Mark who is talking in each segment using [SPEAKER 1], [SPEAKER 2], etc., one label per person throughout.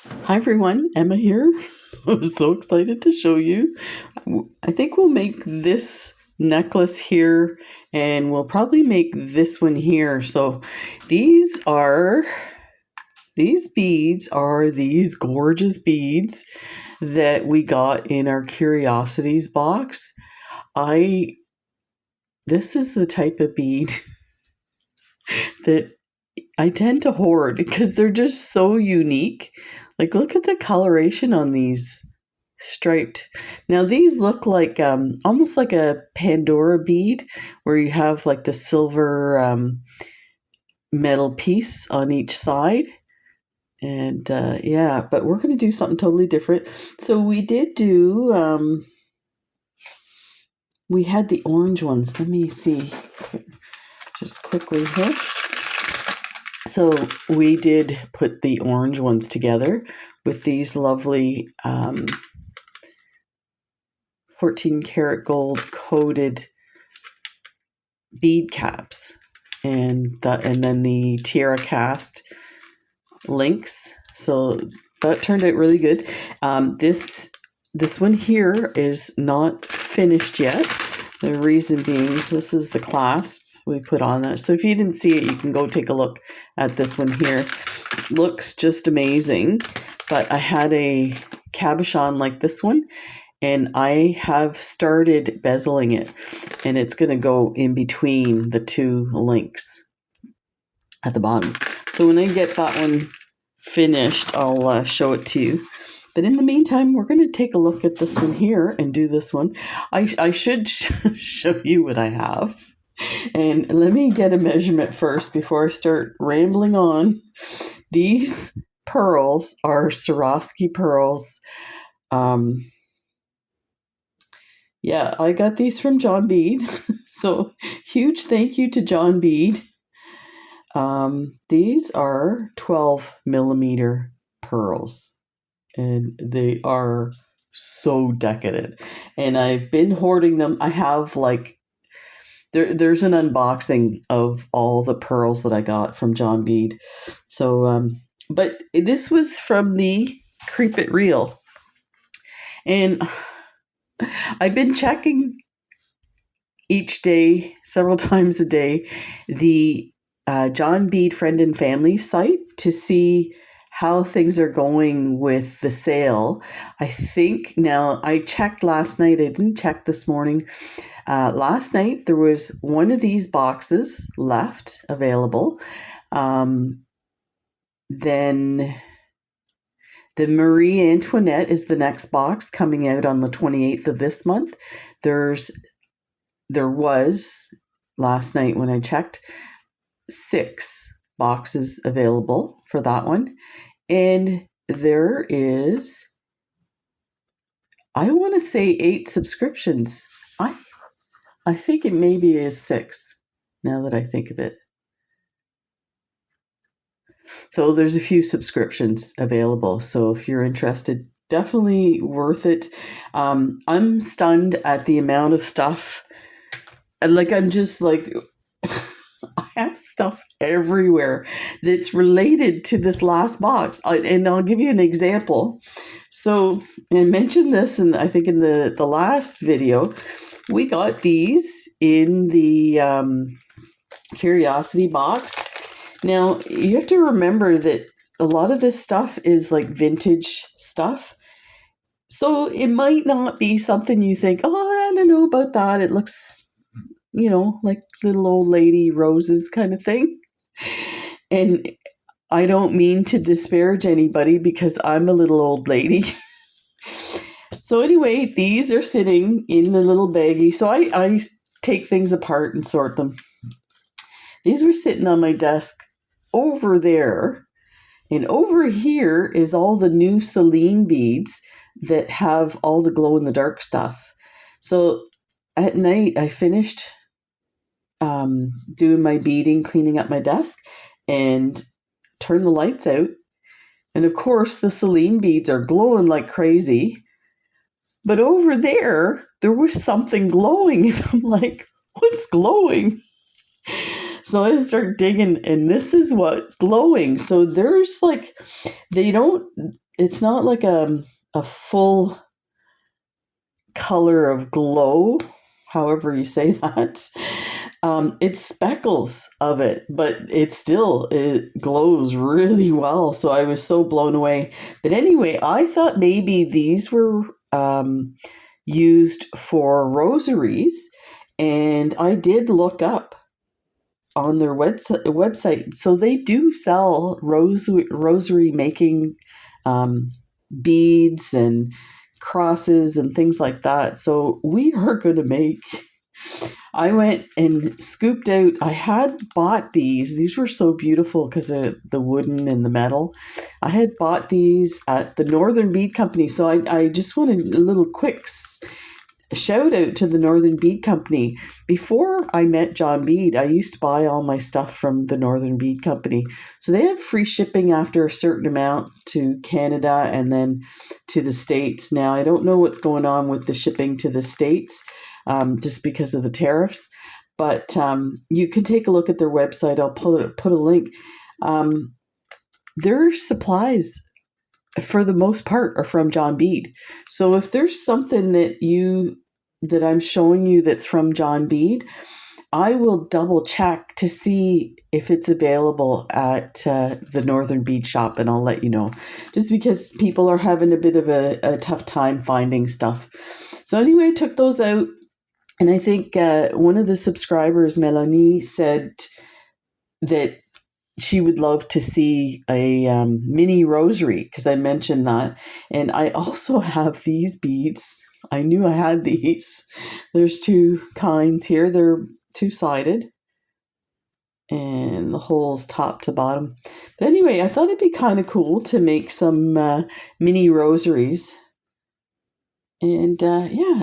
[SPEAKER 1] Hi everyone, Emma here. I'm so excited to show you. I think we'll make this necklace here and we'll probably make this one here. So these beads are these gorgeous beads that we got in our Curiosities box. This is the type of bead that I tend to hoard because they're just so unique. Like, look at the coloration on these striped. Now, these look like almost like a Pandora bead where you have like the silver metal piece on each side. And yeah, but we're going to do something totally different. So we did do, we had the orange ones. Let me see just quickly here. So we did put the orange ones together with these lovely 14 karat gold coated bead caps, and then the tiara cast links. So that turned out really good. This one here is not finished yet. The reason being, this is the clasp we put on that. So if you didn't see it, you can go take a look at this one here. Looks just amazing. But I had a cabochon like this one, and I have started bezeling it, and it's going to go in between the two links at the bottom. So when I get that one finished, I'll show it to you. But in the meantime, we're going to take a look at this one here and do this one. I should show you what I have. And let me get a measurement first before I start rambling on. These pearls are Swarovski pearls. Yeah, I got these from John Bead. So huge thank you to John Bead. These are 12 millimeter pearls, and they are so decadent. And I've been hoarding them. I have like, there's an unboxing of all the pearls that I got from John Bead. So, but this was from the Creep It Real. And I've been checking each day, several times a day, the John Bead Friend and Family site to see how things are going with the sale. I think now, I checked last night. I didn't check this morning. Last night, there was one of these boxes left available. Then the Marie Antoinette is the next box coming out on the 28th of this month. There was, last night when I checked, 6 boxes available for that one. And there is, I want to say 8 subscriptions. I think it maybe is 6 now that I think of it. So there's a few subscriptions available. So if you're interested, definitely worth it. I'm stunned at the amount of stuff. Like, I'm just like, I have stuff everywhere that's related to this last box. And I'll give you an example. So I mentioned this, and I think in the last video, we got these in the Curiosity box. Now, you have to remember that a lot of this stuff is like vintage stuff. So it might not be something you think, oh, I don't know about that. It looks, like little old lady roses kind of thing. And I don't mean to disparage anybody because I'm a little old lady. So anyway, these are sitting in the little baggie. So I take things apart and sort them. These were sitting on my desk over there. And over here is all the new Celine beads that have all the glow-in-the-dark stuff. So at night, I finished doing my beading, cleaning up my desk, and turned the lights out. And of course, the Celine beads are glowing like crazy. But over there was something glowing. And I'm like, what's glowing? So I start digging, and this is what's glowing. So there's like, it's not like a full color of glow, however you say that. It's speckles of it, but it glows really well. So I was so blown away. But anyway, I thought maybe these were used for rosaries, and I did look up on their website. So they do sell rosary making beads and crosses and things like that. So we are going to make. I went and scooped out. I had bought these. These were so beautiful because of the wooden and the metal. I had bought these at the Northern Bead Company. So I just wanted a little quick shout out to the Northern Bead Company. Before I met John Bead, I used to buy all my stuff from the Northern Bead Company. So they have free shipping after a certain amount to Canada and then to the States. Now, I don't know what's going on with the shipping to the States just because of the tariffs, but you can take a look at their website. I'll put a link. Their supplies, for the most part, are from John Bead. So if there's something that I'm showing you that's from John Bead, I will double check to see if it's available at the Northern Bead Shop, and I'll let you know, just because people are having a bit of a tough time finding stuff. So anyway, I took those out, and I think one of the subscribers, Melanie, said that she would love to see a mini rosary, because I mentioned that. And I also have these beads. I knew I had these. There's two kinds here. They're two-sided, and the holes top to bottom. But anyway, I thought it'd be kind of cool to make some mini rosaries. And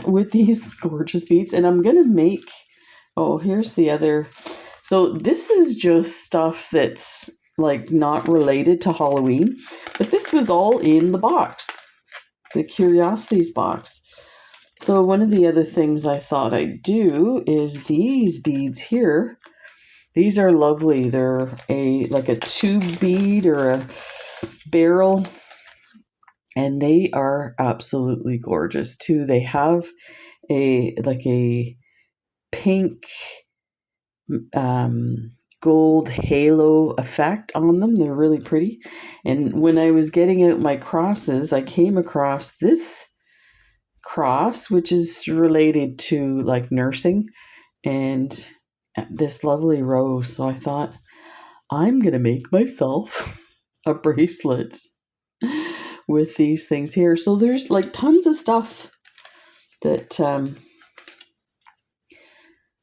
[SPEAKER 1] with these gorgeous beads. And I'm going to make, here's the other. So this is just stuff that's like not related to Halloween, but this was all in the box, the Curiosities box. So one of the other things I thought I'd do is these beads here. These are lovely. They're like a tube bead or a barrel, and they are absolutely gorgeous too. They have a pink gold halo effect on them. They're really pretty. And when I was getting out my crosses, I came across this cross, which is related to like nursing, and this lovely rose. So I thought, I'm gonna make myself a bracelet with these things here. So there's like tons of stuff that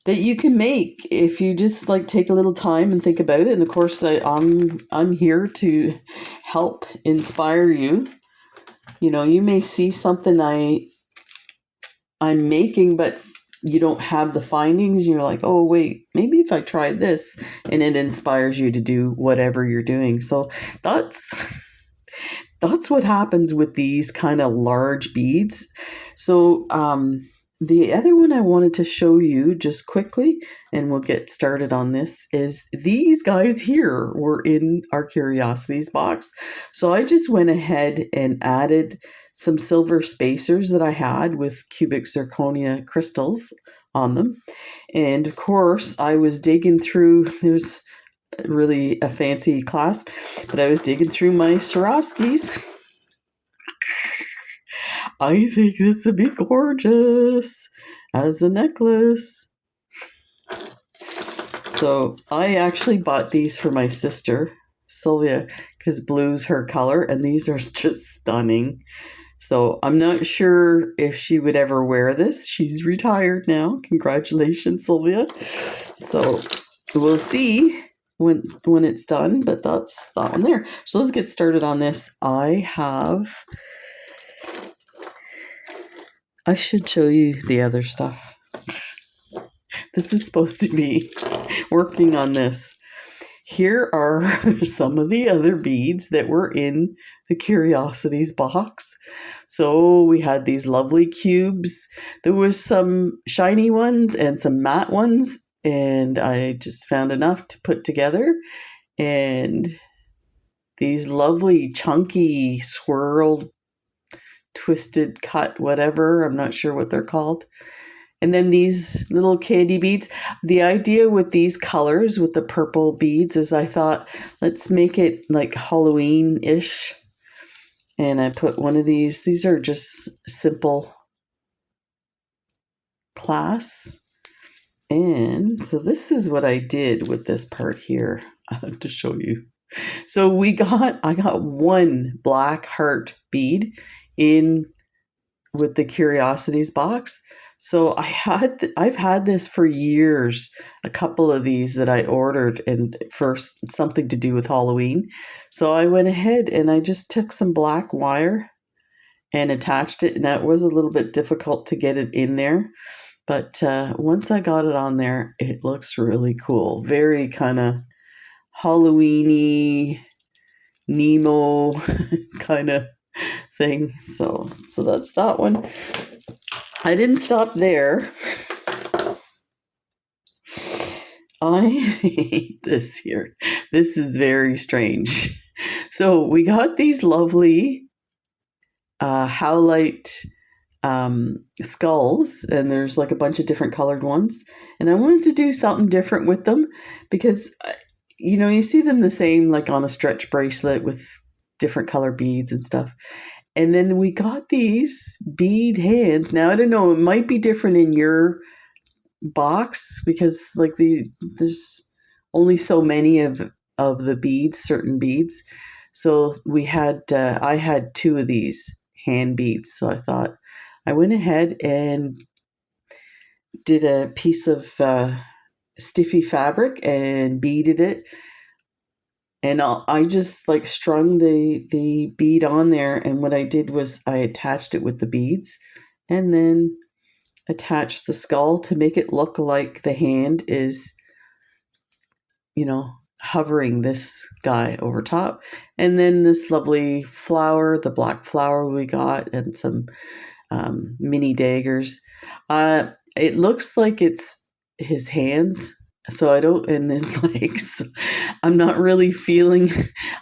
[SPEAKER 1] that you can make if you just like take a little time and think about it. And of course, I'm here to help inspire you. You know, you may see something I'm making, but you don't have the findings. You're like, oh wait, maybe if I try this, and it inspires you to do whatever you're doing. So that's what happens with these kind of large beads. So the other one I wanted to show you just quickly, and we'll get started on this, is these guys here were in our Curiosities box. So I just went ahead and added some silver spacers that I had with cubic zirconia crystals on them. And of course, I was digging through, there's really a fancy clasp, but I was digging through my Swarovskis. I think this would be gorgeous as a necklace. So I actually bought these for my sister, Sylvia, because blue's her color, and these are just stunning. So I'm not sure if she would ever wear this. She's retired now. Congratulations, Sylvia. So we'll see when it's done, but that's that one there. So let's get started on this. I should show you the other stuff. This is supposed to be working on this. Here are some of the other beads that were in the Curiosities box. So we had these lovely cubes. There was some shiny ones and some matte ones, and I just found enough to put together. And these lovely chunky swirled, twisted cut, whatever. I'm not sure what they're called. And then these little candy beads. The idea with these colors, with the purple beads, is I thought, let's make it like Halloween-ish. And I put one of these. These are just simple clasps. And so this is what I did with this part here. I have to show you. So I got one black heart bead in with the Curiosities box. So I've had this for years, a couple of these that I ordered and for something to do with Halloween. So I went ahead and I just took some black wire and attached it. And that was a little bit difficult to get it in there. But once I got it on there, it looks really cool. Very kind of Halloween-y, Nemo kind of thing. So that's that one. I didn't stop there. I hate this here. This is very strange. So we got these lovely howlite skulls, and there's like a bunch of different colored ones. And I wanted to do something different with them because, you see them the same like on a stretch bracelet with different color beads and stuff. And then we got these bead hands. Now, I don't know, it might be different in your box because like there's only so many of the beads, certain beads. So I had two of these hand beads. So I thought I went ahead and did a piece of stiffy fabric and beaded it. And I just like strung the bead on there. And what I did was I attached it with the beads and then attached the skull to make it look like the hand is, hovering this guy over top. And then this lovely flower, the black flower we got, and some mini daggers. It looks like it's his hands. So and his legs. I'm not really feeling.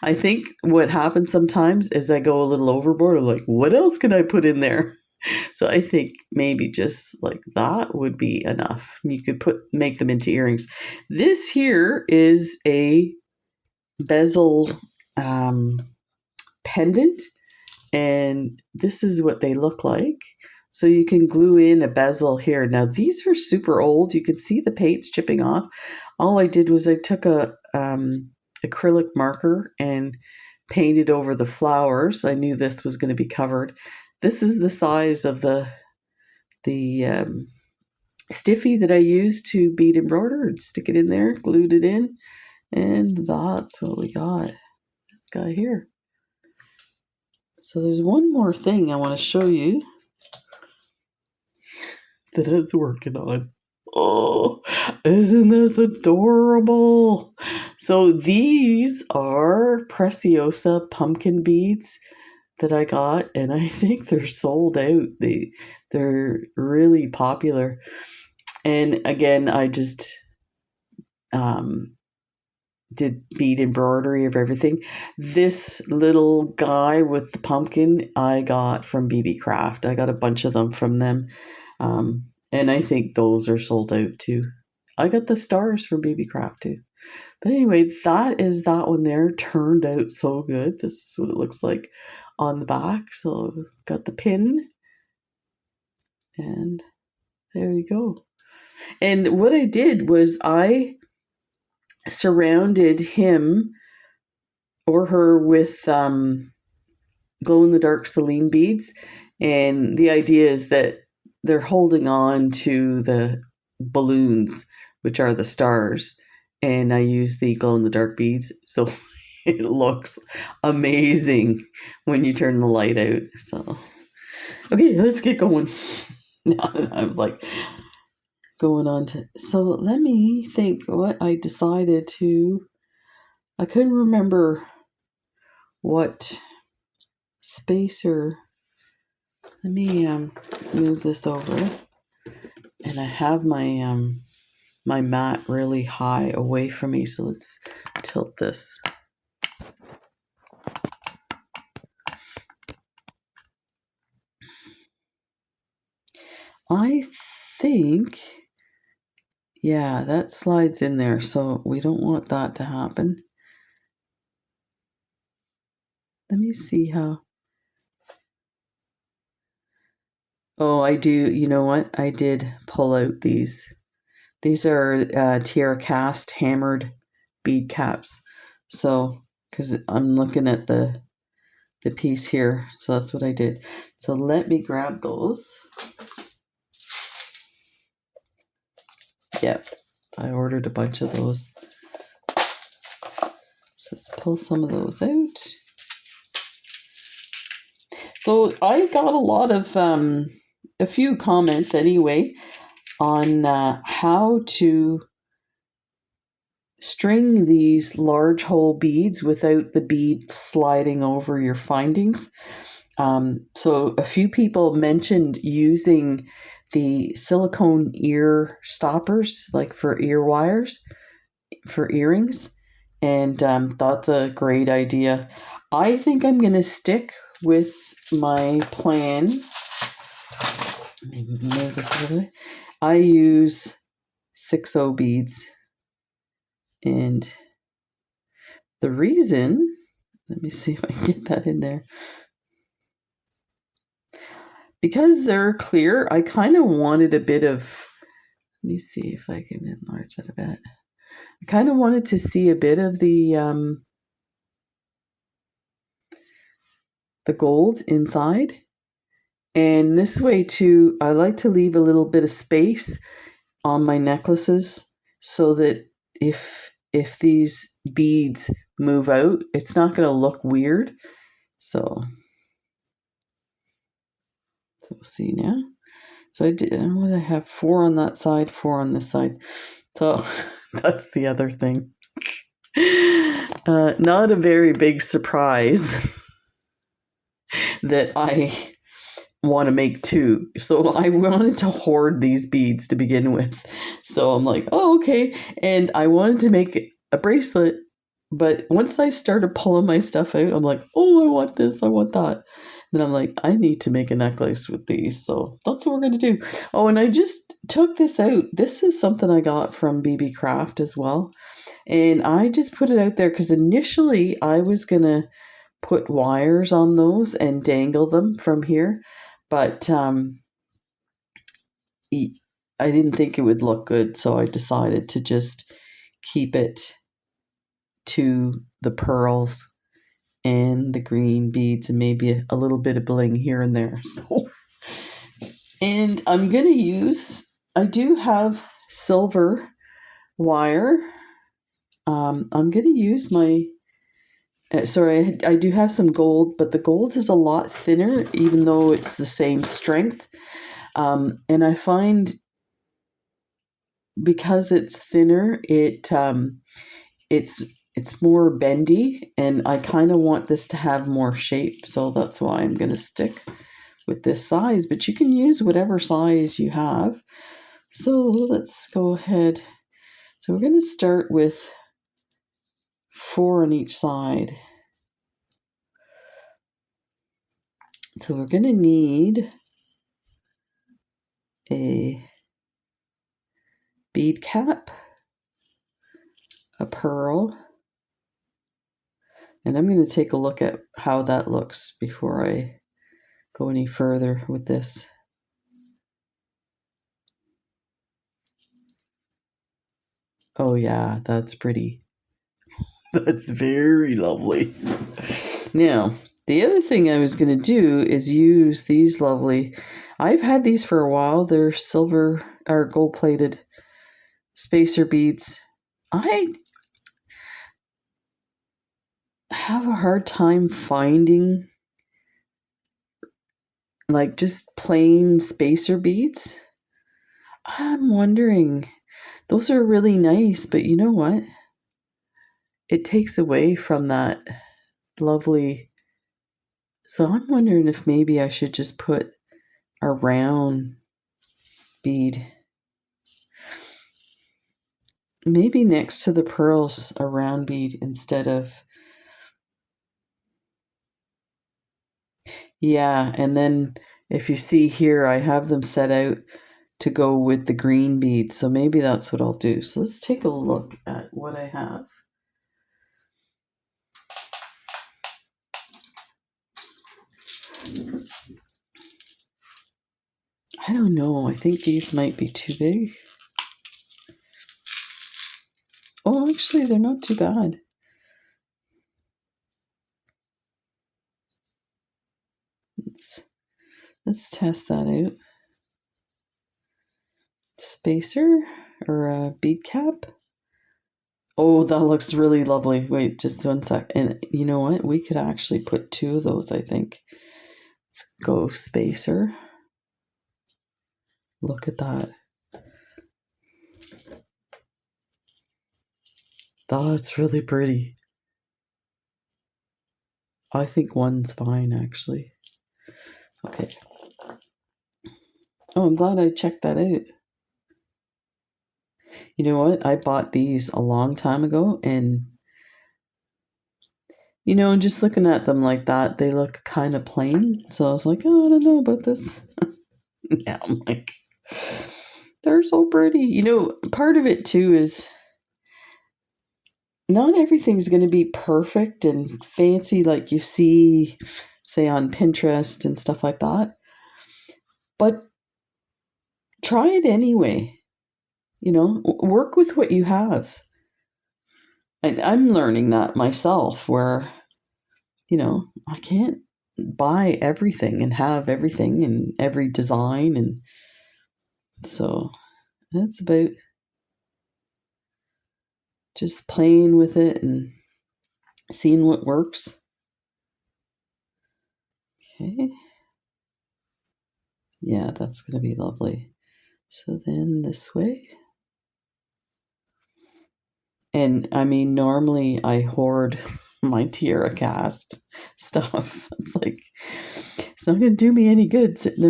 [SPEAKER 1] I think what happens sometimes is I go a little overboard. I'm like, what else can I put in there? So I think maybe just like that would be enough. You could make them into earrings. This here is a bezel pendant, and this is what they look like. So you can glue in a bezel here. Now these are super old. You can see the paint's chipping off. All I did was I took a acrylic marker and painted over the flowers. I knew this was going to be covered. This is the size of the stiffy that I used to bead embroider and stick it in there, glued it in, and that's what we got. This guy here. So there's one more thing I want to show you that it's working on. Oh, isn't this adorable? So these are Preciosa pumpkin beads that I got, and I think they're sold out. They're really popular. And again, I just did bead embroidery of everything. This little guy with the pumpkin I got from BB Craft. I got a bunch of them from them. And I think those are sold out too. I got the stars from BB Craft too. But anyway, that is that one there. Turned out so good. This is what it looks like on the back. So got the pin. And there you go. And what I did was I surrounded him or her with glow-in-the-dark Celine beads. And the idea is that they're holding on to the balloons, which are the stars. And I use the glow-in-the-dark beads. So it looks amazing when you turn the light out. So, okay, let's get going. Now that I'm like going on to... So let me think what I decided to... I couldn't remember what spacer... Let me move this over. And I have my my mat really high away from me, so let's tilt this. I think, yeah, that slides in there, so we don't want that to happen. Let me see how. Oh, I do. You know what? I did pull out these. These are tiara cast hammered bead caps. So, because I'm looking at the piece here, so that's what I did. So let me grab those. Yep, I ordered a bunch of those. So let's pull some of those out. So I got a lot of, a few comments anyway, on how to string these large hole beads without the bead sliding over your findings. So a few people mentioned using the silicone ear stoppers, like for ear wires, for earrings, and that's a great idea. I think I'm going to stick with my plan. Maybe move this a little bit. I use 6/0 beads, and the reason, let me see if I can get that in there. Because they're clear, I kind of wanted a bit of, let me see if I can enlarge that a bit. I kind of wanted to see a bit of the gold inside. And this way too, I like to leave a little bit of space on my necklaces so that if these beads move out, it's not going to look weird. So we'll see now. So I want to have 4 on that side, 4 on this side. So that's the other thing. Not a very big surprise that I want to make 2. So I wanted to hoard these beads to begin with. So I'm like, oh, okay. And I wanted to make a bracelet. But once I started pulling my stuff out, I'm like, oh, I want this, I want that. Then I'm like, I need to make a necklace with these. So that's what we're going to do. Oh, and I just took this out. This is something I got from BB Craft as well. And I just put it out there because initially I was going to put wires on those and dangle them from here. But I didn't think it would look good. So I decided to just keep it to the pearls and the green beads and maybe a little bit of bling here and there. So, and I'm going to use, I do have silver wire. I'm going to use my, sorry, I do have some gold, but the gold is a lot thinner, even though it's the same strength. And I find because it's thinner, it's more bendy, and I kind of want this to have more shape, so that's why I'm going to stick with this size, but you can use whatever size you have. So let's go ahead. So we're going to start with 4 on each side. So we're going to need a bead cap, a pearl, and I'm going to take a look at how that looks before I go any further with this. Oh yeah, that's pretty. That's very lovely. Now, the other thing I was going to do is use these lovely, I've had these for a while. They're silver or gold plated spacer beads. I have a hard time finding like just plain spacer beads. I'm wondering, those are really nice, but you know what? It takes away from that lovely. So I'm wondering if maybe I should just put a round bead. Maybe next to the pearls, a round bead instead of. Yeah, and then if you see here, I have them set out to go with the green beads. So maybe that's what I'll do. So let's take a look at what I have. I don't know. I think these might be too big. Oh, actually, they're not too bad. Let's test that out. Spacer or a bead cap. Oh, that looks really lovely. Wait, just 1 sec. And you know what? We could actually put 2 of those, I think. Let's go spacer. Look at that. That's really pretty. I think 1's fine, actually. Okay. Oh, I'm glad I checked that out. You know what? I bought these a long time ago, and you know, just looking at them like that, they look kind of plain. So I was like, oh, I don't know about this. Yeah, I'm like, they're so pretty. You know, part of it too is not everything's going to be perfect and fancy like you see, say, on Pinterest and stuff like that. But try it anyway. You know, work with what you have. And I'm learning that myself, where, you know, I can't buy everything and have everything and every design. And so that's about just playing with it and seeing what works. Okay. Yeah, that's going to be lovely. So then this way. And I mean, normally I hoard my tiara cast stuff. It's like, it's not going to do me any good sitting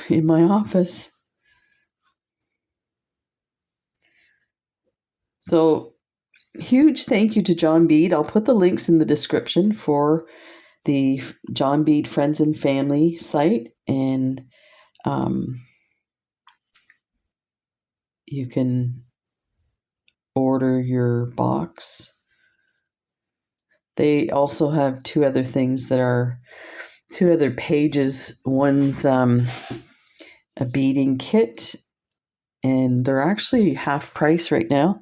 [SPEAKER 1] in my office. So huge thank you to John Bead. I'll put the links in the description for the John Bead Friends and Family site, and you can order your box. They also have 2 other things that are 2 other pages. One's a beading kit, and they're actually half price right now.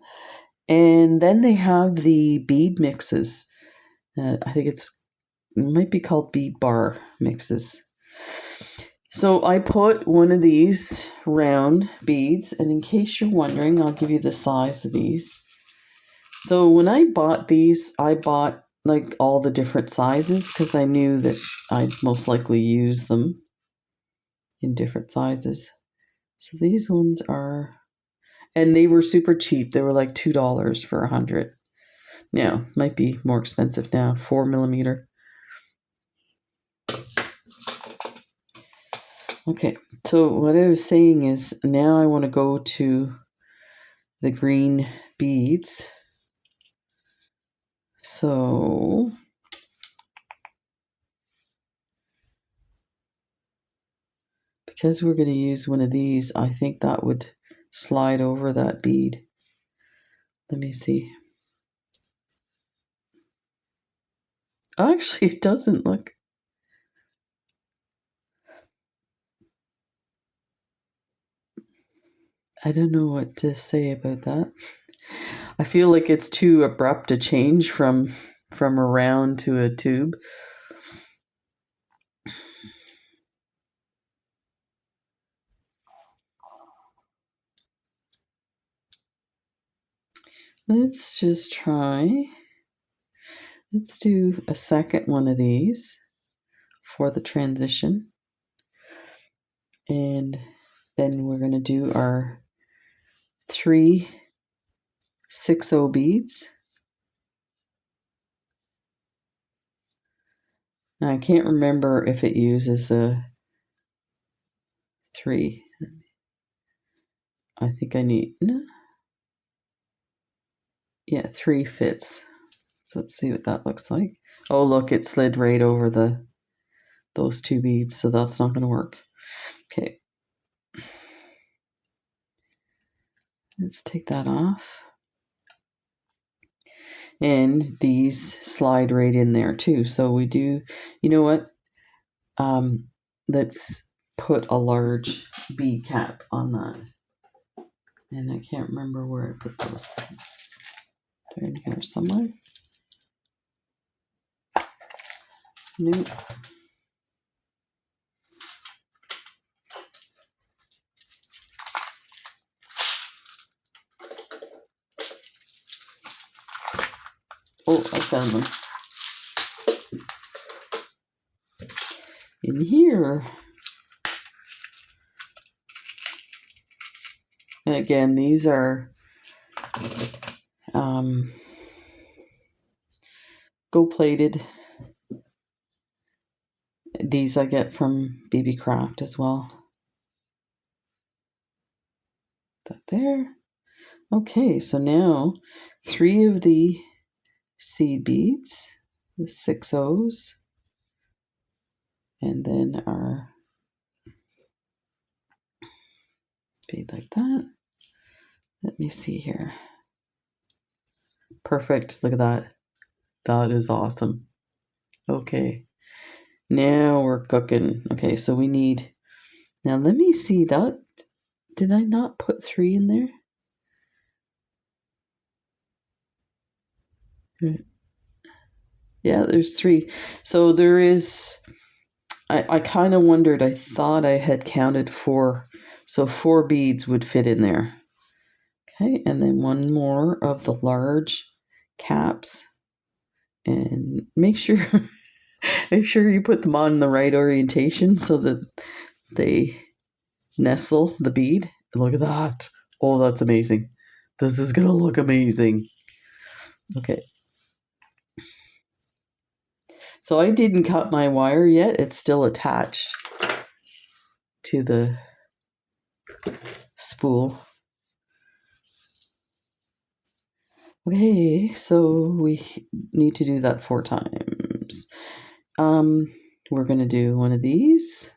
[SPEAKER 1] And then they have the bead mixes. I think it might be called bead bar mixes. So I put one of these round beads, and in case you're wondering, I'll give you the size of these. So when I bought these, I bought like all the different sizes because I knew that I'd most likely use them in different sizes. So these ones are, and they were super cheap. They were like $2 for 100. Now, might be more expensive now, 4mm. Okay, so what I was saying is now I want to go to the green beads. So because we're going to use one of these, I think that would slide over that bead. Let me see. Actually, it doesn't look. I don't know what to say about that. I feel like it's too abrupt a change from a round to a tube. Let's just try. Let's do a second one of these for the transition. And then we're going to do our 3 6/0 beads. Now I can't remember if it uses a 3. I think I need, no. Yeah, 3 fits. So let's see what that looks like. Oh, look, it slid right over those 2 beads, so that's not going to work. Okay. Let's take that off. And these slide right in there too. So we do, you know what? Let's put a large bead cap on that. And I can't remember where I put those. They're in here somewhere. Nope. Oh, I found them. In here. And again, these are gold plated. These I get from BB Craft as well. That there. Okay, so now 3 of the seed beads, the 6 O's, and then our bead like that. Let me see here. Perfect. Look at that. That is awesome. Okay. Now we're cooking. Okay, so we need... Now let me see that. Did I not put 3 in there? Yeah, there's 3. So there is... I kind of wondered. I thought I had counted 4. So 4 beads would fit in there. Okay, and then 1 more of the large caps. And make sure you put them on the right orientation so that they nestle the bead. Look at that. Oh, that's amazing. This is going to look amazing. Okay. So I didn't cut my wire yet. It's still attached to the spool. Okay, so we need to do that 4 times. We're going to do one of these.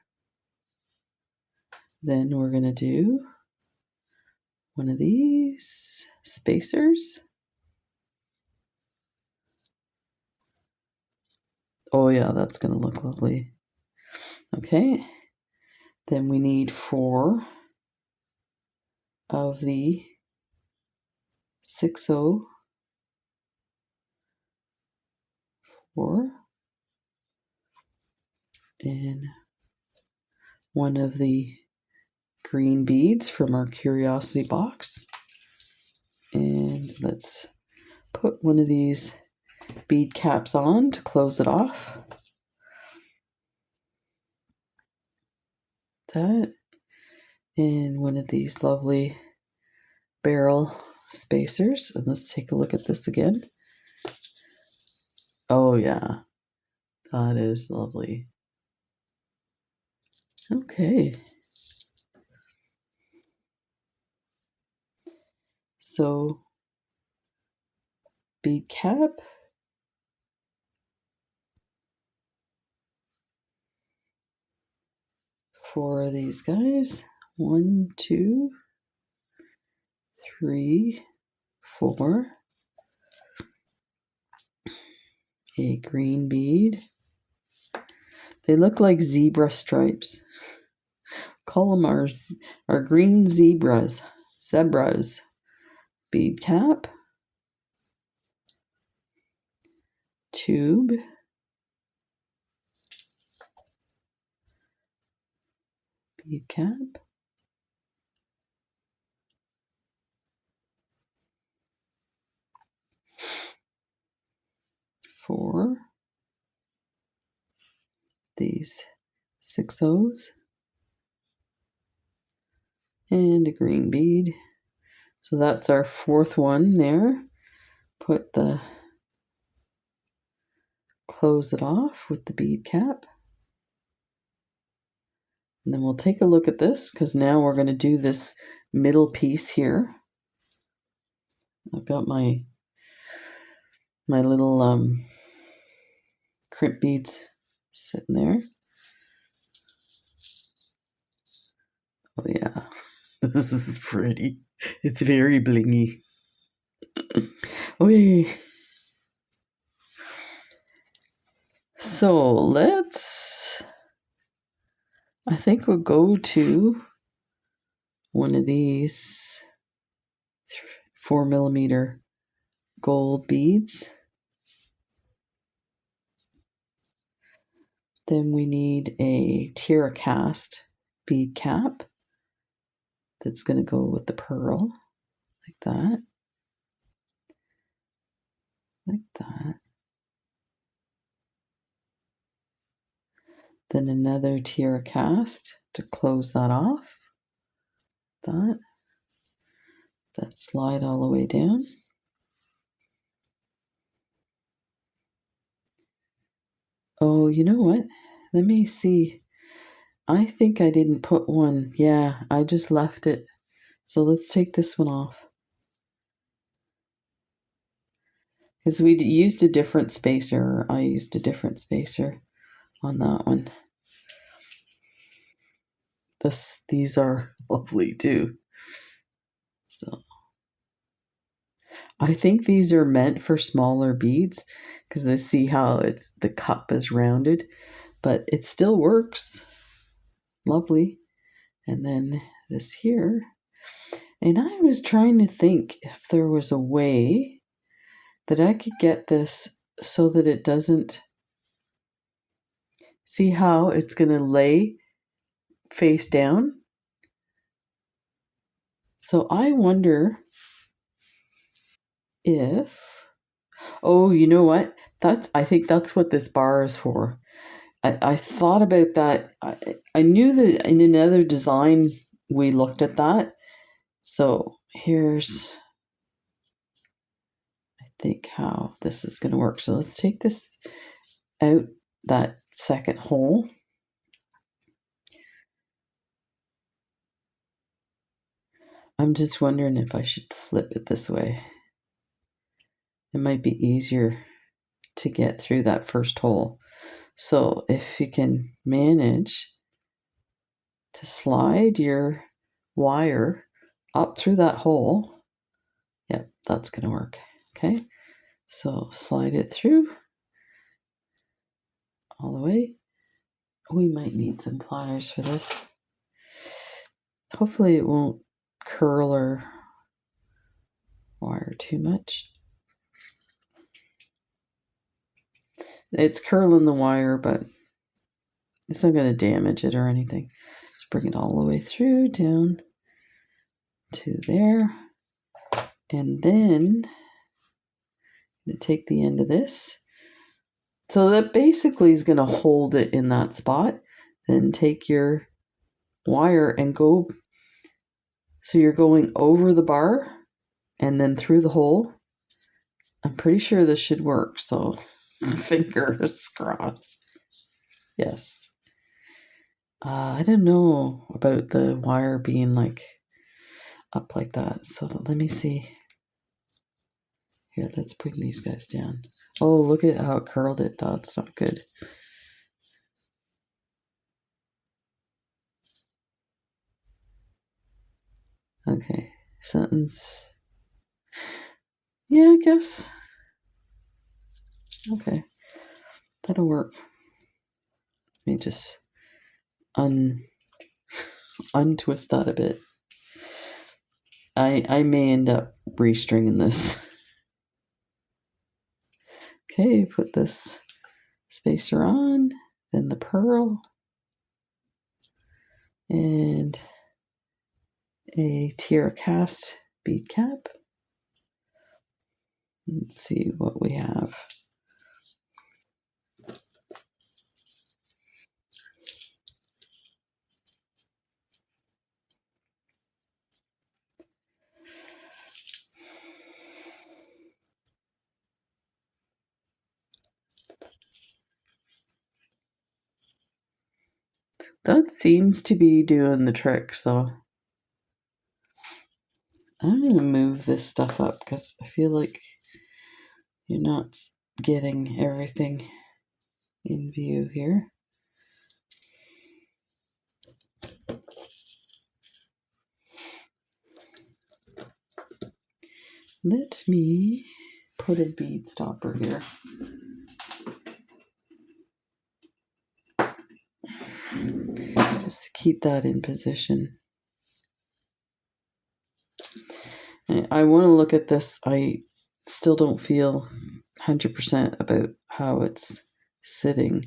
[SPEAKER 1] Then we're going to do one of these spacers. Oh yeah, that's going to look lovely. Okay. Then we need 4 of the 6/0, 4, and 1 of the green beads from our Curiosity box. And let's put one of these bead caps on to close it off. That. And one of these lovely barrel spacers. And let's take a look at this again. Oh yeah, that is lovely. Okay. So bead cap. For these guys. 1, 2, 3, 4. A green bead. They look like zebra stripes. Call them our green zebras. Bead cap. Tube. Bead cap. 4. These 6 O's. And a green bead. So that's our 4th one there. Close it off with the bead cap. And then we'll take a look at this because now we're going to do this middle piece here. I've got my little crimp beads sitting there. Oh yeah, This is pretty. It's very blingy. Okay. So I think we'll go to one of these 4mm gold beads. Then we need a tiara cast bead cap that's going to go with the pearl, like that. Like that. Then another tiara cast to close that off. That slide all the way down. Oh, you know what? Let me see. I think I didn't put one. Yeah, I just left it. So let's take this one off. Because we used a different spacer. I used a different spacer on that one. These are lovely too. So I think these are meant for smaller beads because they see how the cup is rounded, but it still works. Lovely. And then this here. And I was trying to think if there was a way that I could get this so that it doesn't, see how it's going to lay face down. So I wonder if, oh, you know what? I think that's what this bar is for. I thought about that. I knew that in another design we looked at that. So here's, I think, how this is going to work. So let's take this out, that second hole. I'm just wondering if I should flip it this way. It might be easier to get through that first hole. So if you can manage to slide your wire up through that hole, yep, that's going to work. Okay, so slide it through all the way. We might need some pliers for this. Hopefully it won't curl or wire too much. It's curling the wire, but it's not going to damage it or anything. Let's bring it all the way through, down to there. And then I'm going to take the end of this. So that basically is going to hold it in that spot. Then take your wire and go, so you're going over the bar and then through the hole. I'm pretty sure this should work, so fingers crossed. Yes. I don't know about the wire being like up like that, so let me see. Here, let's bring these guys down. Oh, look at how it curled it. That's not good. Okay, something's... Yeah, I guess. Okay, that'll work. Let me just untwist that a bit. I may end up restringing this. Okay, put this spacer on, then the pearl, and a tiara cast bead cap. Let's see what we have. That seems to be doing the trick, so I'm going to move this stuff up because I feel like you're not getting everything in view here. Let me put a bead stopper here. Just to keep that in position. I want to look at this. I still don't feel 100% about how it's sitting.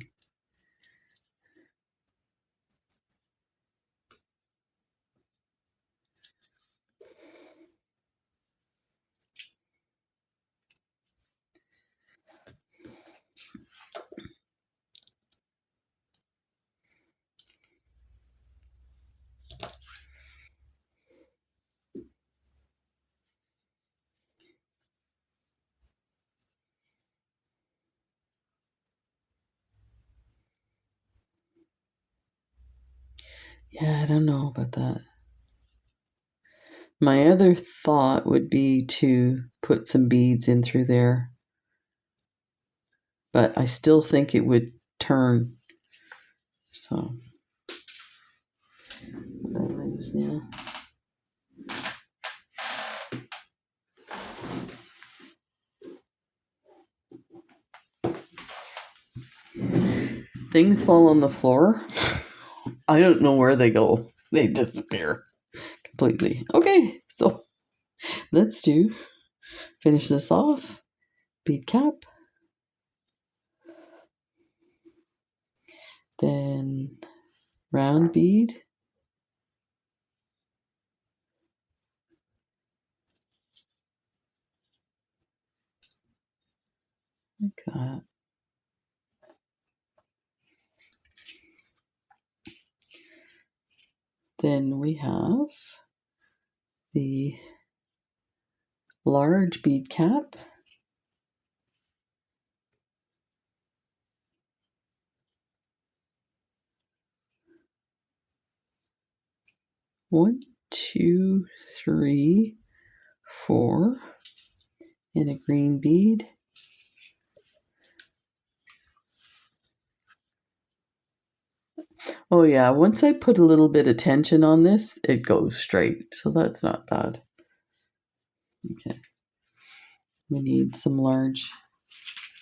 [SPEAKER 1] Yeah, I don't know about that. My other thought would be to put some beads in through there, but I still think it would turn. So, what did I lose now? Things fall on the floor. I don't know where they go. They disappear completely. Okay, so let's finish this off. Bead cap. Then round bead. Like that. Then we have the large bead cap. One, two, three, four, and a green bead. Oh yeah, once I put a little bit of tension on this, it goes straight, so that's not bad. Okay, we need some large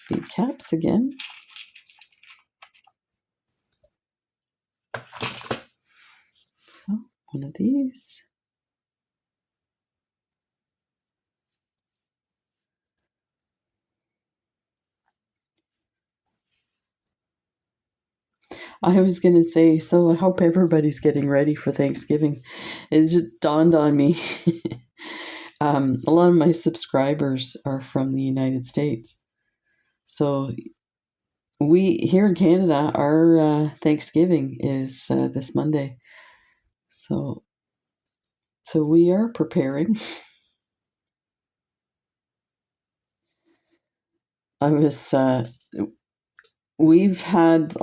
[SPEAKER 1] bead caps again. So one of these. I was going to say, so I hope everybody's getting ready for Thanksgiving. It just dawned on me. A lot of my subscribers are from the United States. So we, here in Canada, our Thanksgiving is this Monday. So we are preparing. We've had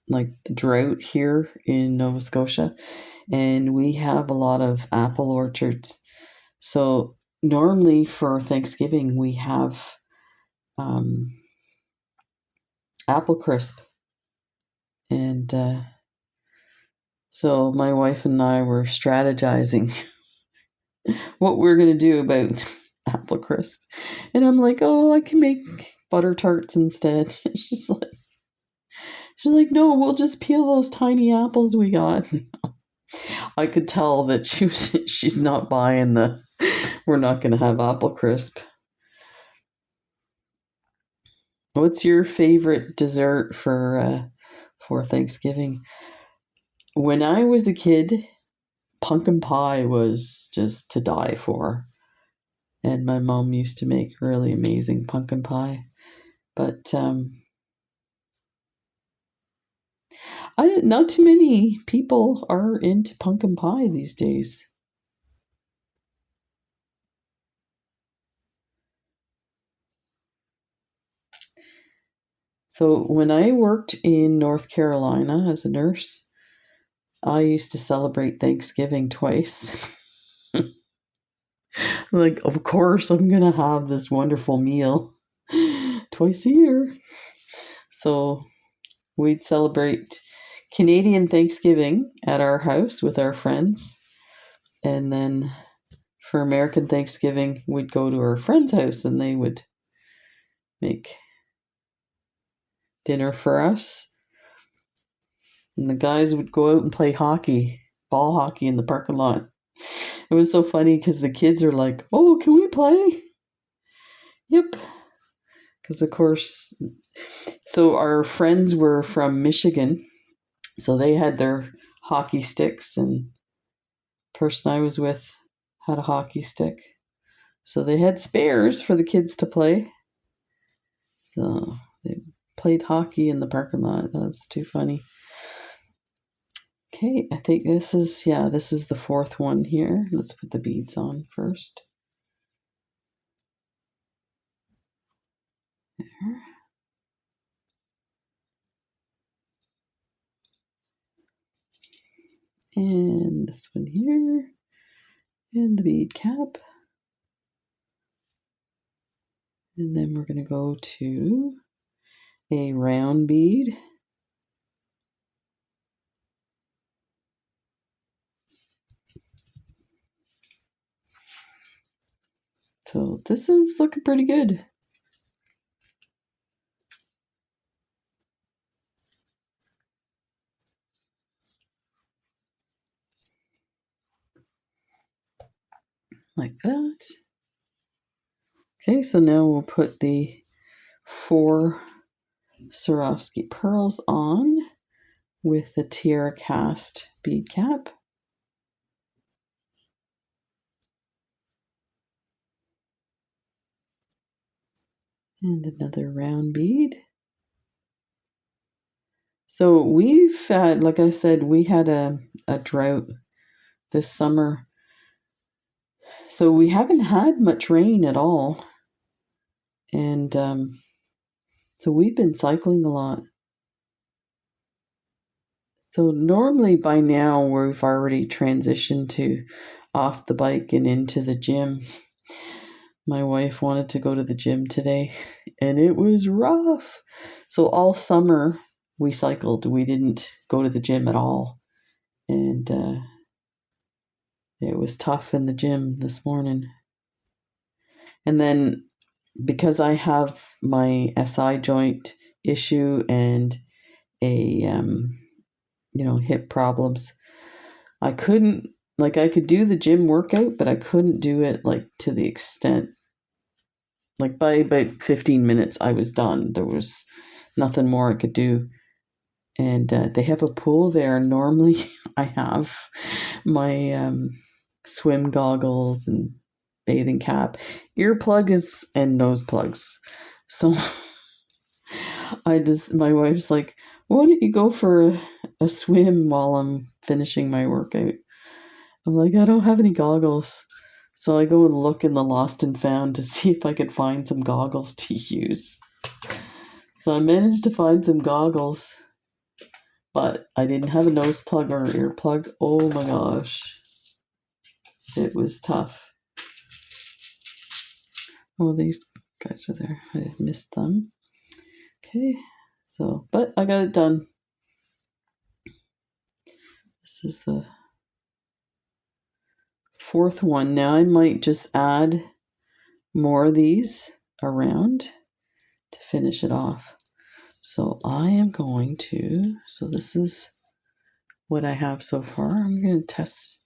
[SPEAKER 1] like drought here in Nova Scotia, and we have a lot of apple orchards. So normally for Thanksgiving we have apple crisp, and so my wife and I were strategizing what we're gonna do about apple crisp, and I'm like, oh, I can make butter tarts instead. She's like, no, we'll just peel those tiny apples we got. I could tell that she's not buying we're not going to have apple crisp. What's your favorite dessert for Thanksgiving? When I was a kid, pumpkin pie was just to die for. And my mom used to make really amazing pumpkin pie. But not too many people are into pumpkin pie these days. So when I worked in North Carolina as a nurse, I used to celebrate Thanksgiving twice. Like, of course, I'm going to have this wonderful meal twice a year. So we'd celebrate Canadian Thanksgiving at our house with our friends. And then for American Thanksgiving, we'd go to our friend's house and they would make dinner for us. And the guys would go out and play ball hockey in the parking lot. It was so funny because the kids are like, "Oh, can we play?" Yep. Because, of course, so our friends were from Michigan. So they had their hockey sticks, and the person I was with had a hockey stick. So they had spares for the kids to play. So they played hockey in the parking lot. That's too funny. Okay, I think this is the fourth one here. Let's put the beads on first. There. And this one here. And the bead cap. And then we're going to go to a round bead. So this is looking pretty good. Like that. Okay, so now we'll put the 4 Swarovski pearls on with the tiara cast bead cap. And another round bead. So we've had, like I said, we had a drought this summer. So we haven't had much rain at all. And so we've been cycling a lot. So normally by now we've already transitioned to off the bike and into the gym. My wife wanted to go to the gym today and it was rough. So all summer we cycled. We didn't go to the gym at all. And it was tough in the gym this morning. And then because I have my SI joint issue and a hip problems, I couldn't, like, I could do the gym workout, but I couldn't do it like to the extent, like by about 15 minutes I was done. There was nothing more I could do. And they have a pool there. Normally I have my swim goggles and bathing cap, earplugs and nose plugs. So my wife's like, why don't you go for a swim while I'm finishing my workout? I'm like, I don't have any goggles. So I go and look in the lost and found to see if I could find some goggles to use. So I managed to find some goggles, but I didn't have a nose plug or an earplug. Oh my gosh. It was tough. Oh, these guys are there. I missed them. Okay. So, but I got it done. This is the 4th one. Now I might just add more of these around to finish it off. So I am going to, so this is what I have so far. I'm going to test.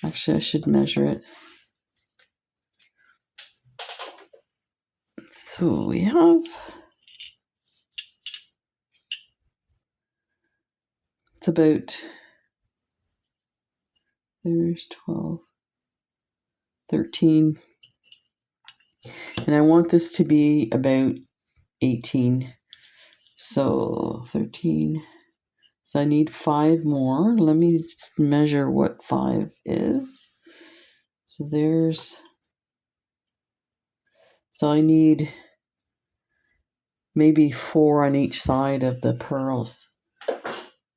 [SPEAKER 1] Actually, I should measure it. So we have, it's about, there's 12, 13. And I want this to be about 18. So 13. So I need 5 more. Let me measure what 5 is. So I need maybe 4 on each side of the pearls.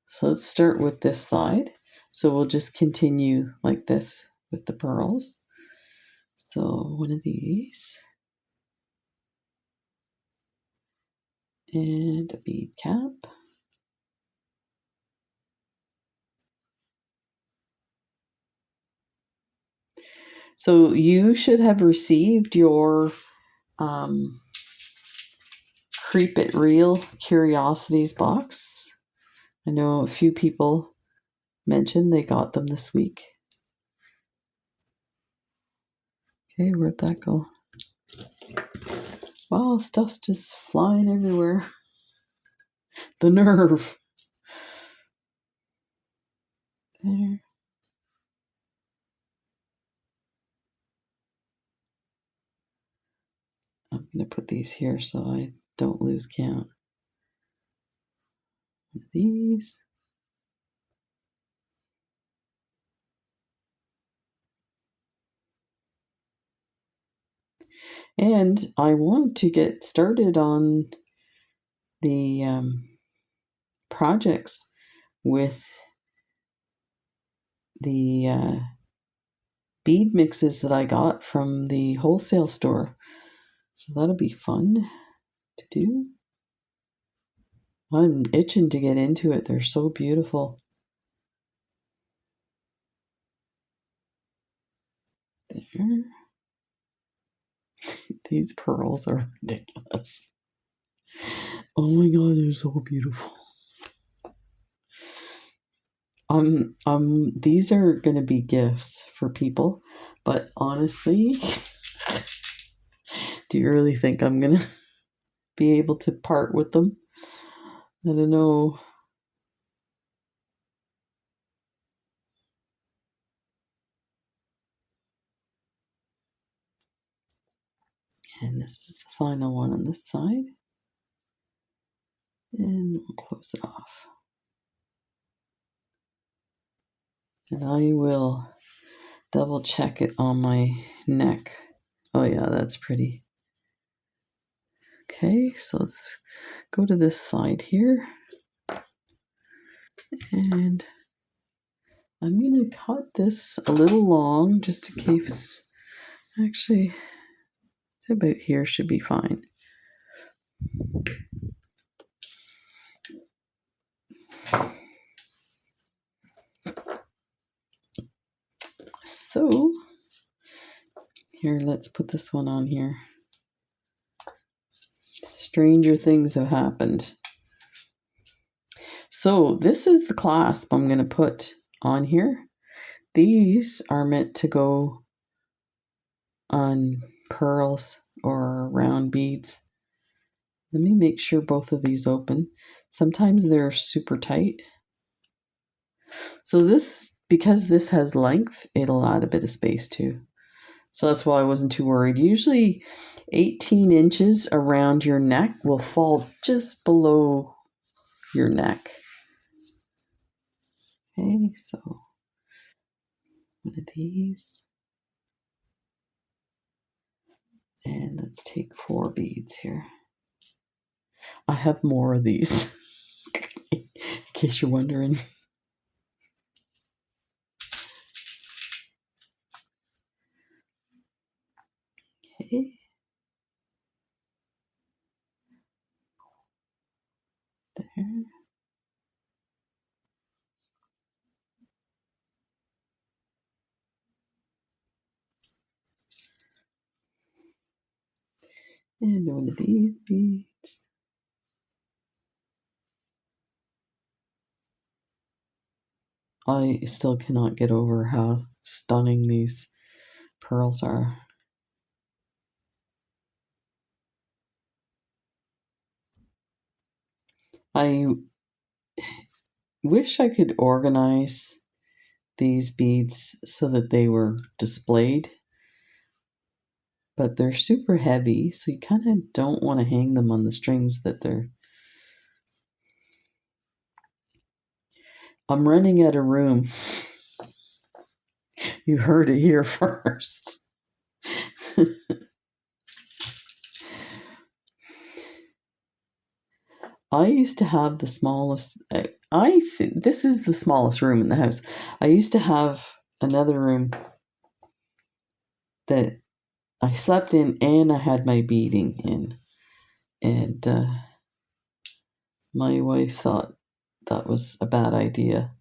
[SPEAKER 1] So let's start with this side. So we'll just continue like this with the pearls. So one of these. And a bead cap. So you should have received your Creep It Real Curiosities box. I know a few people mentioned they got them this week. Okay, where'd that go? Wow, stuff's just flying everywhere. The nerve. There. I'm going to put these here so I don't lose count. These. And I want to get started on the projects with the bead mixes that I got from the wholesale store. So that'll be fun to do. I'm itching to get into it. They're so beautiful. There. These pearls are ridiculous. Oh my god, they're so beautiful. These are gonna be gifts for people, but honestly, do you really think I'm gonna be able to part with them? I don't know. And this is the final one on this side. And we'll close it off. And I will double check it on my neck. Oh yeah, that's pretty. Okay, so let's go to this side here. And I'm going to cut this a little long just in case. Actually, about here should be fine. So, here, let's put this one on here. Stranger things have happened. So, this is the clasp I'm going to put on here. These are meant to go on pearls or round beads. Let me make sure both of these open. Sometimes they're super tight. So this, because this has length, it'll add a bit of space too. So that's why I wasn't too worried. Usually 18 inches around your neck will fall just below your neck. Okay, so one of these. And let's take 4 beads here. I have more of these, in case you're wondering. Okay. There. And one of these beads. I still cannot get over how stunning these pearls are. I wish I could organize these beads so that they were displayed, but they're super heavy, so you kind of don't want to hang them on the strings that they're... I'm running out of room. You heard it here first. I used to have the smallest... this is the smallest room in the house. I used to have another room that I slept in and I had my beading in. And my wife thought that was a bad idea.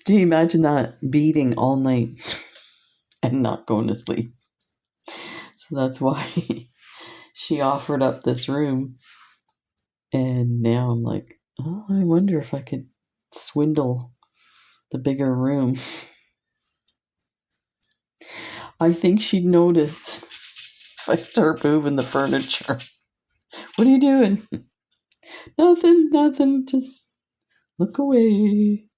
[SPEAKER 1] Do you imagine that, beading all night? and not going to sleep. So that's why she offered up this room. And now I'm like, oh, I wonder if I could swindle the bigger room. I think she'd notice if I start moving the furniture. What are you doing? Nothing, just look away.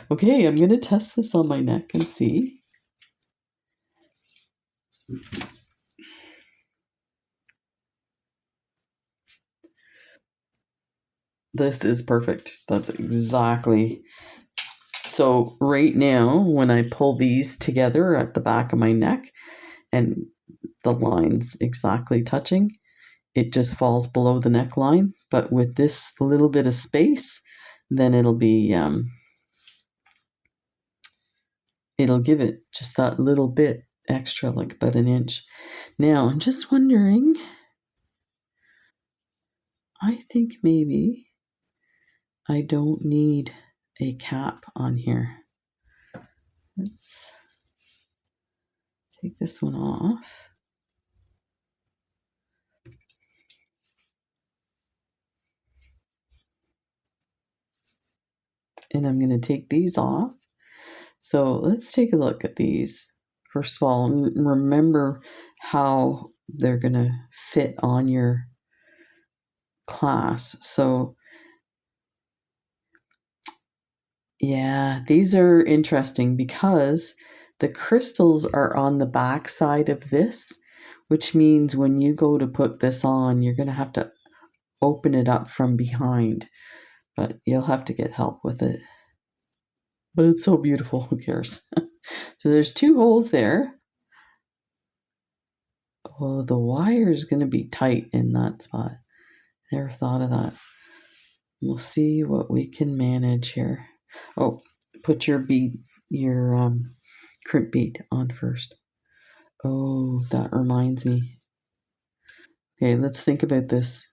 [SPEAKER 1] Okay, I'm going to test this on my neck and see. This is perfect. That's exactly. So right now, when I pull these together at the back of my neck and the lines exactly touching, it just falls below the neckline. But with this little bit of space, then it'll give it just that little bit extra, like about an inch. Now, I'm just wondering, I think maybe I don't need a cap on here. Let's take this one off. And I'm going to take these off. So let's take a look at these. First of all, remember how they're going to fit on your clasp. So yeah, these are interesting because the crystals are on the back side of this, which means when you go to put this on, you're going to have to open it up from behind, but you'll have to get help with it. But it's so beautiful, who cares? So there's 2 holes there. Oh, the wire is going to be tight in that spot. Never thought of that. We'll see what we can manage here. Oh, put your crimp bead on first. Oh, that reminds me. Okay, let's think about this.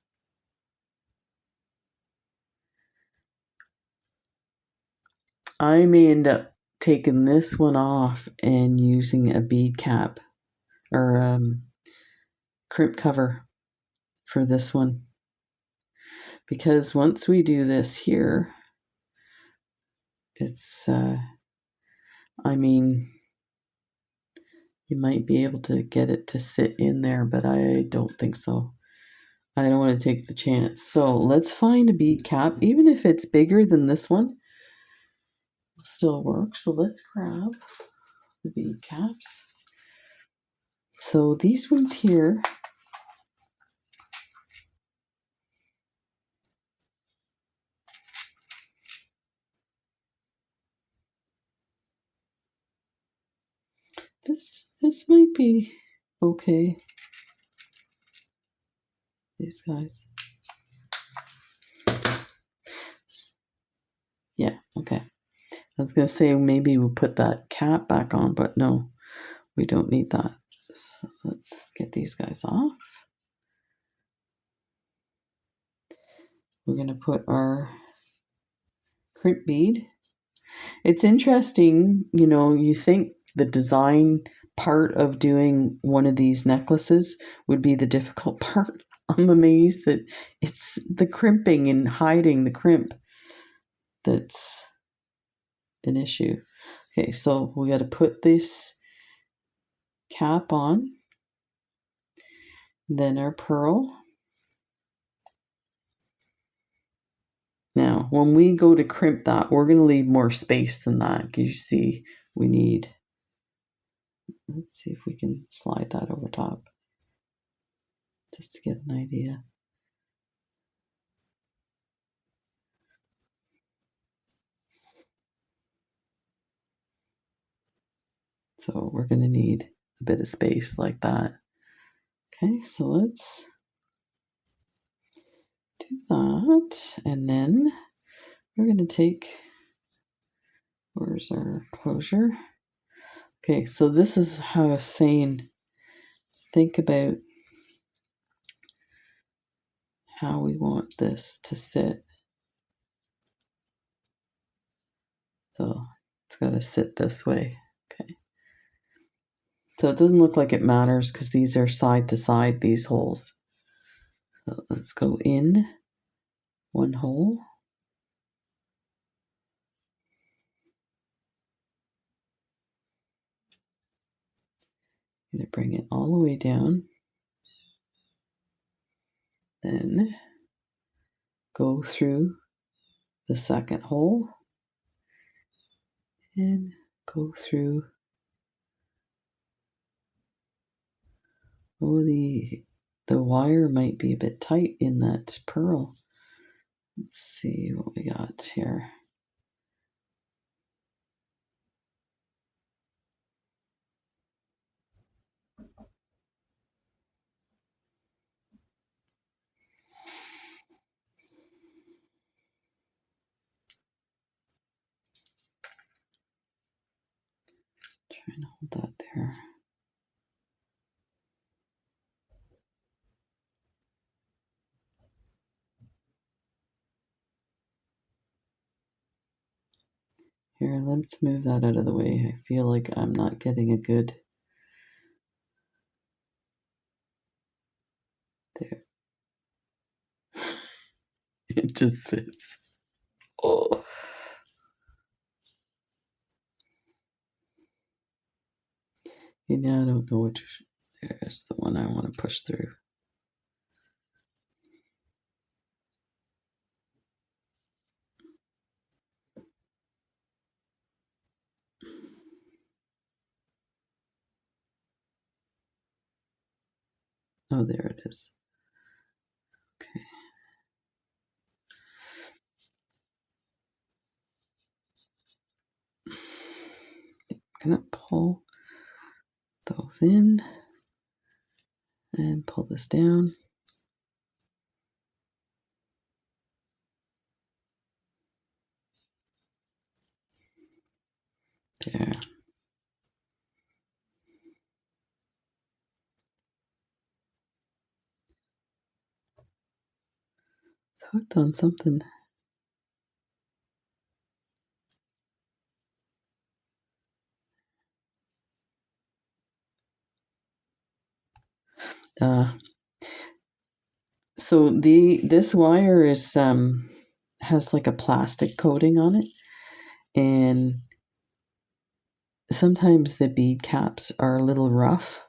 [SPEAKER 1] I may end up taking this one off and using a bead cap or crimp cover for this one. Because once we do this here, it's, you might be able to get it to sit in there, but I don't think so. I don't want to take the chance. So let's find a bead cap, even if it's bigger than this one, it'll still work. So let's grab the bead caps. So these ones here, this might be okay. These guys. Yeah, okay. I was going to say maybe we'll put that cap back on, but no, we don't need that. So let's get these guys off. We're going to put our crimp bead. It's interesting, you think the design part of doing one of these necklaces would be the difficult part. I'm amazed that it's the crimping and hiding the crimp that's an issue. Okay, so we got to put this cap on, then our pearl. Now, when we go to crimp that, we're going to leave more space than that because you see we need, let's see if we can slide that over top just to get an idea. So we're going to need a bit of space like that. Okay, so let's do that. And then we're going to take, where's our closure? Okay, so this is how I was saying, think about how we want this to sit. So it's got to sit this way. Okay. So it doesn't look like it matters because these are side to side, these holes. So let's go in one hole. I'm going to bring it all the way down. Then go through the second hole and go through. Oh, the wire might be a bit tight in that pearl. Let's see what we got here. Trying to hold that there. Here, let's move that out of the way. I feel like I'm not getting a good... There. It just fits. Oh. Okay, now I don't know which... There's the one I want to push through. Oh, there it is. Okay. I'm gonna pull those in and pull this down. There. It's hooked on something. So this wire is has like a plastic coating on it, and sometimes the bead caps are a little rough,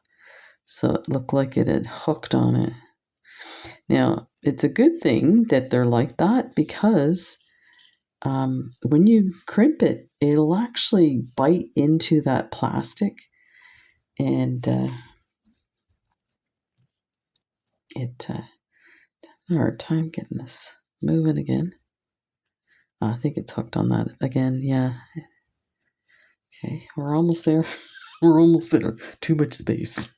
[SPEAKER 1] so it looked like it had hooked on it. Now it's a good thing that they're like that because when you crimp it, it'll actually bite into that plastic, and it a hard time getting this moving again. I think it's hooked on that again. Yeah. Okay, we're almost there. We're almost there. Too much space.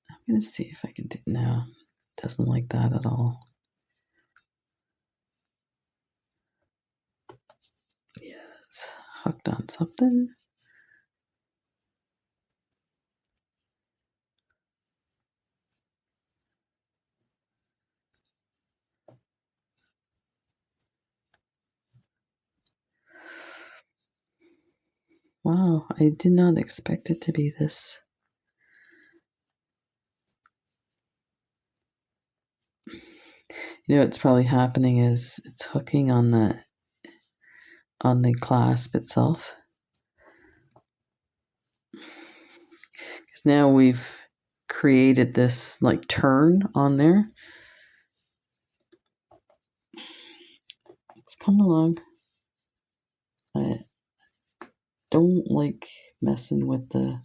[SPEAKER 1] I'm gonna see if I can do. No, it doesn't like that at all. Yeah, it's hooked on something. Wow, I did not expect it to be this. You know what's probably happening is it's hooking on the clasp itself. Because now we've created this like turn on there. It's come along. I don't like messing with the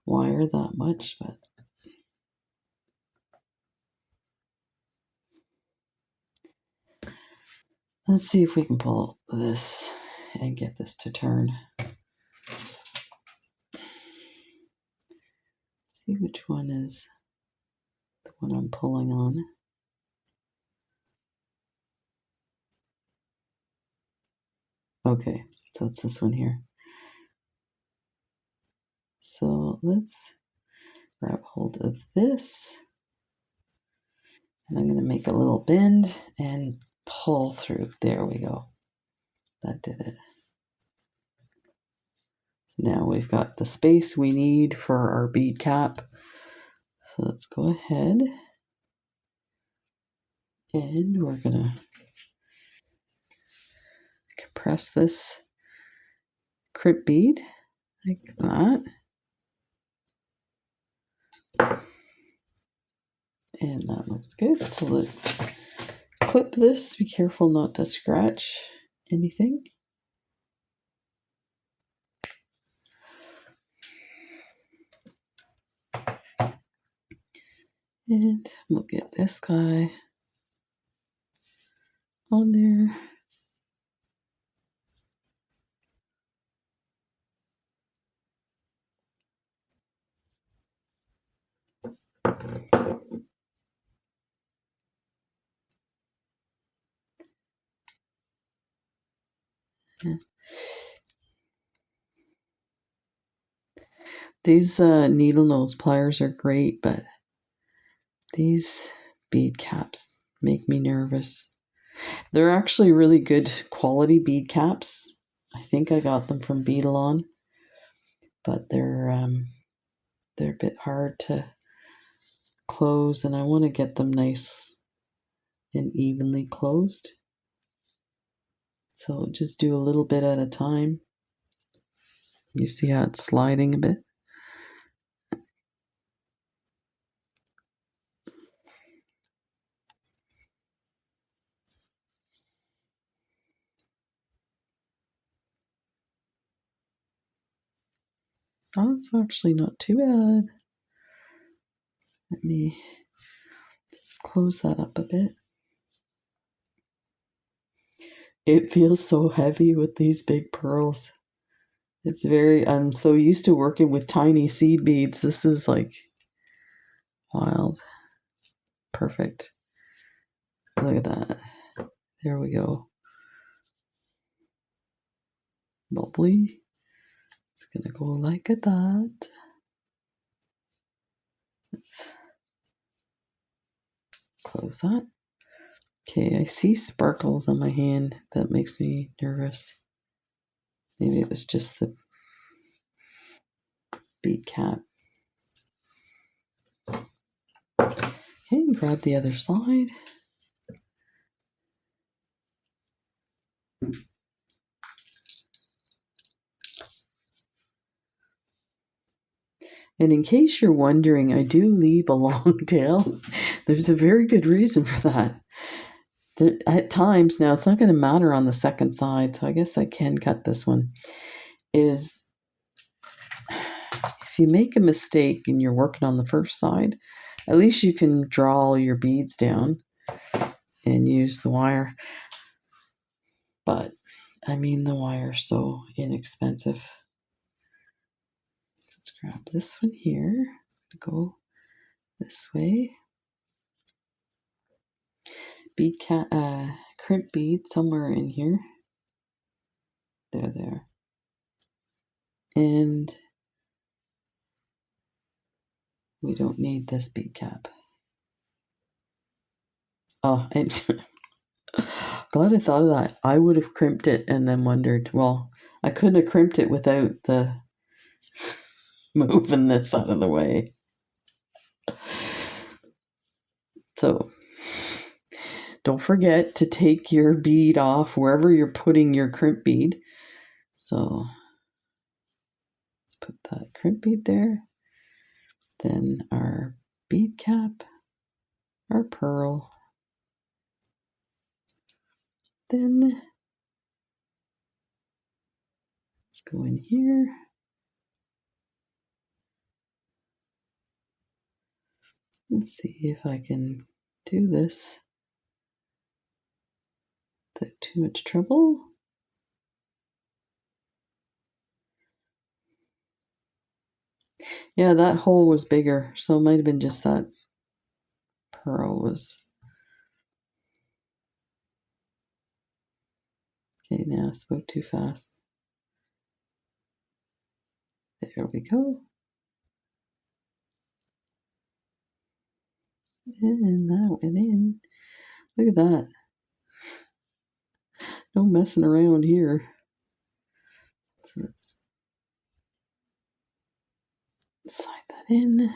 [SPEAKER 1] wire that much, but let's see if we can pull this and get this to turn. See which one is the one I'm pulling on. Okay, so it's this one here. So let's grab hold of this, and I'm going to make a little bend and pull through. There we go. That did it. Now we've got the space we need for our bead cap. So let's go ahead and we're gonna compress this crimp bead like that. And that looks good. So let's clip this. Be careful not to scratch anything. And we'll get this guy on there. Yeah. These needle nose pliers are great, but these bead caps make me nervous. They're actually really good quality bead caps. I think I got them from Beadalon, but they're a bit hard to close, and I want to get them nice and evenly closed. So just do a little bit at a time. You see how it's sliding a bit? Oh, it's actually not too bad. Let me just close that up a bit. It feels so heavy with these big pearls. It's I'm so used to working with tiny seed beads. This is like wild. Perfect. Look at that. There we go. Lovely. It's gonna go like that. Let's close that. Okay, I see sparkles on my hand. That makes me nervous. Maybe it was just the bead cap. Okay, and grab the other side. And in case you're wondering, I do leave a long tail. There's a very good reason for that. At times, now it's not going to matter on the second side, so I guess I can cut this one, is if you make a mistake and you're working on the first side, at least you can draw all your beads down and use the wire. But, I mean, the wire's so inexpensive. Let's grab this one here. Go this way. Bead crimp bead somewhere in here. There. And we don't need this bead cap. Oh, and glad I thought of that. I would have crimped it and then wondered, well, I couldn't have crimped it without the moving this out of the way. So don't forget to take your bead off wherever you're putting your crimp bead. So let's put that crimp bead there. Then our bead cap, our pearl. Then let's go in here. Let's see if I can do this without too much trouble. Yeah, that hole was bigger, so it might have been just that pearl was. Okay, now I spoke too fast. There we go. And that went in. Look at that. No messing around here. So let's Slide that in.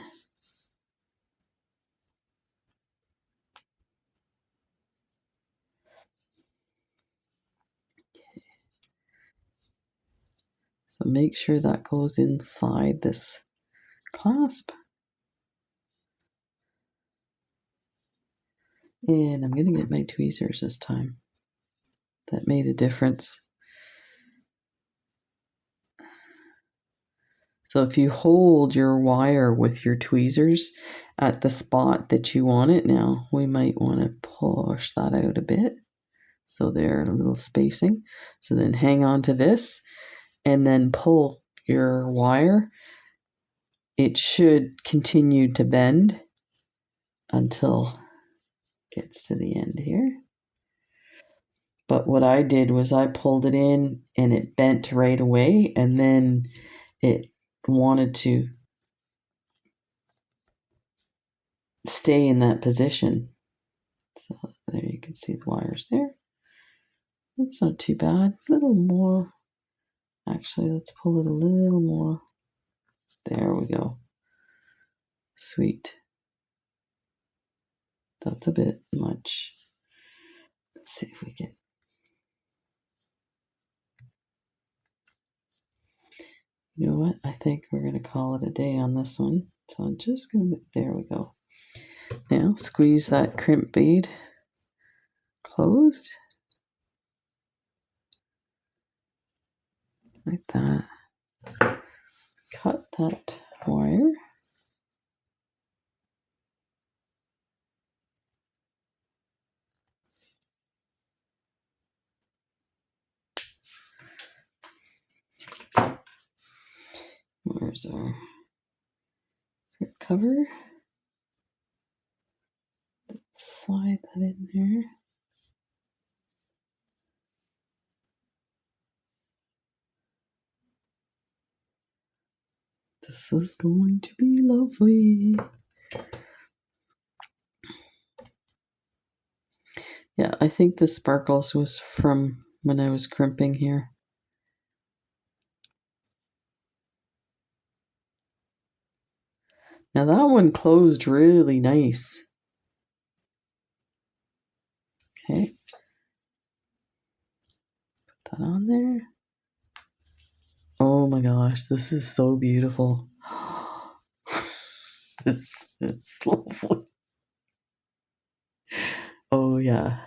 [SPEAKER 1] So make sure that goes inside this clasp. And I'm going to get my tweezers this time. That made a difference. So if you hold your wire with your tweezers at the spot that you want it now, we might want to push that out a bit. So they're a little spacing. So then hang on to this and then pull your wire. It should continue to bend until it gets to the end here. But what I did was I pulled it in and it bent right away, and then it wanted to stay in that position. So there you can see the wires there. That's not too bad. A little more. Actually, let's pull it a little more. There we go. Sweet. That's a bit much. Let's see if we can. You know what? I think we're going to call it a day on this one. So I'm just going to, there we go. Now squeeze that crimp bead closed. Like that. Cut that wire. Where's our cover? Slide that in there. This is going to be lovely. Yeah, I think the sparkles was from when I was crimping here. Now that one closed really nice. Okay. Put that on there. Oh my gosh, this is so beautiful. This is lovely. Oh yeah.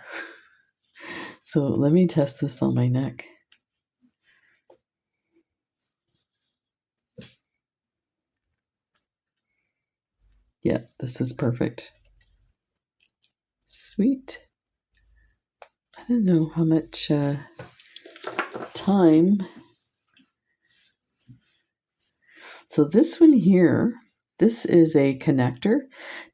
[SPEAKER 1] So let me test this on my neck. Yeah, this is perfect. Sweet. I don't know how much time. So this one here, this is a connector.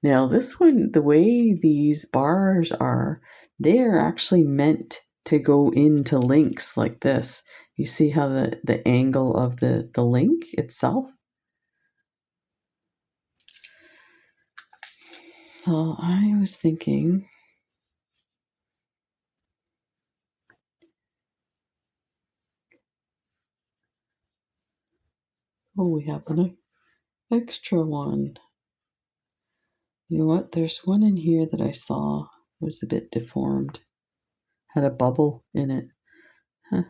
[SPEAKER 1] Now this one, the way these bars are, they are actually meant to go into links like this. You see how the angle of the link itself? So I was thinking, oh, we have an extra one. You know what? There's one in here that I saw was a bit deformed. Had a bubble in it. Huh.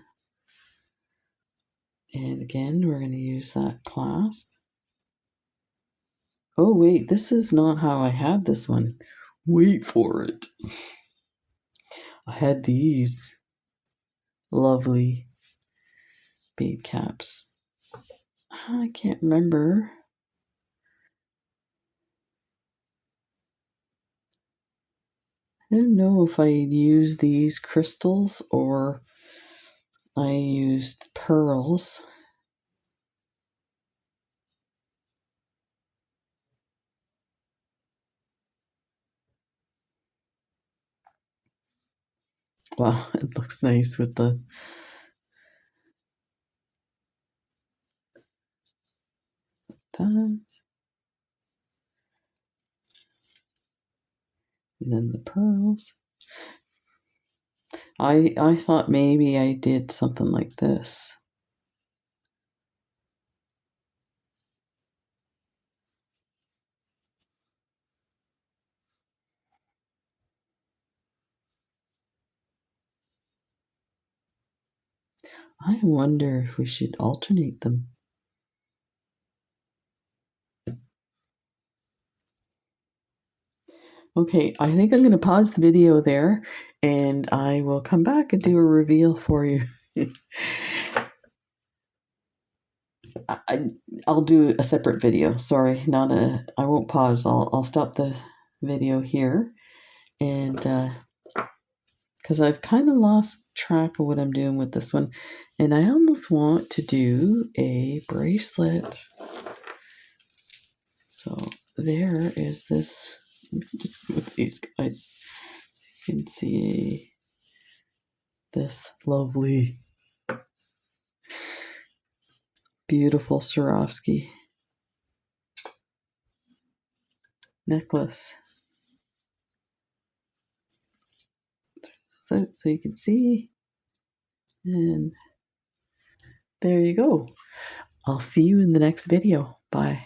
[SPEAKER 1] And again, we're going to use that clasp. Oh, wait, this is not how I had this one. Wait for it. I had these lovely bead caps. I can't remember. I don't know if I used these crystals or I used pearls. Wow, it looks nice with the that. And then the pearls. I thought maybe I did something like this. I wonder if we should alternate them. Okay, I think I'm going to pause the video there and I will come back and do a reveal for you. I'll do a separate video. Sorry, I won't pause. I'll stop the video here, and because I've kind of lost track of what I'm doing with this one, and I almost want to do a bracelet. So there is this. Let me just move these guys. You can see this lovely, beautiful Swarovski necklace. So you can see, and there you go. I'll see you in the next video. Bye.